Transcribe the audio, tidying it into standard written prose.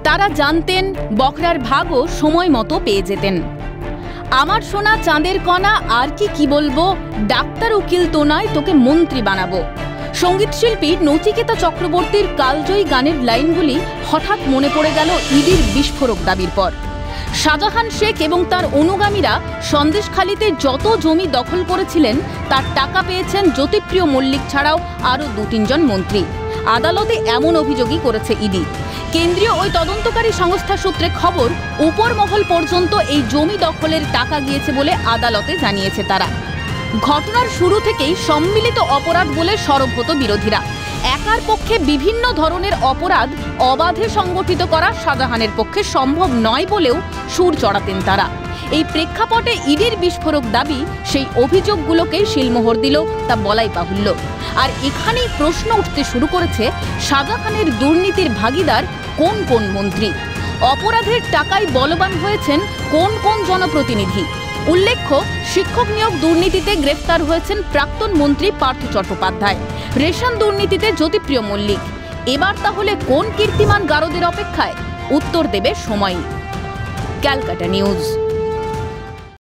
তারা জানতেন বখরার ভাগও সময় মতো পেয়ে যেতেন। আমার সোনা চাঁদের কণা, আর কি বলবো, ডাক্তার উকিল তো নয়, তোকে মন্ত্রী বানাবো। সঙ্গীত শিল্পী নচিকেতা চক্রবর্তীর কালজয়ী গানের লাইনগুলি হঠাৎ মনে পড়ে গেল ইডির বিস্ফোরক দাবির পর। শাহজাহান শেখ এবং তার অনুগামীরা সন্দেশখালীতে যত জমি দখল করেছিলেন তার টাকা পেয়েছেন জ্যোতিপ্রিয় মল্লিক ছাড়াও আরও 2-3 জন মন্ত্রী। আদালতে এমন অভিযোগই করেছে ইডি। কেন্দ্রীয় ওই তদন্তকারী সংস্থা সূত্রে খবর, উপর মহল পর্যন্ত এই জমি দখলের টাকা গিয়েছে বলে আদালতে জানিয়েছে তারা। ঘটনার শুরু থেকেই সম্মিলিত অপরাধ বলে সরব হতো বিরোধীরা। একার পক্ষে বিভিন্ন ধরনের অপরাধ অবাধে সংগঠিত করা শাহজাহানের পক্ষে সম্ভব নয় বলেও সুর চড়াতেন তারা। এই প্রেক্ষাপটে ইডির বিস্ফোরক দাবি সেই অভিযোগগুলোকেই শিলমোহর দিল, তা বলাই বাহুল্য। আর এখানেই প্রশ্ন উঠতে শুরু করেছে, শাহজাহানের দুর্নীতির ভাগিদার কোন কোন মন্ত্রী? অপরাধের টাকায় বলবান হয়েছেন কোন কোন জনপ্রতিনিধি? উল্লেখ্য, শিক্ষক নিয়োগ দুর্নীতিতে গ্রেফতার হয়েছেন প্রাক্তন মন্ত্রী পার্থ চট্টোপাধ্যায়, রেশন দুর্নীতিতে জ্যোতিপ্রিয় মল্লিক। এবার তাহলে কোন কীর্তিমান গারদের অপেক্ষায়? উত্তর দেবে সময়। ক্যালকাটা নিউজ।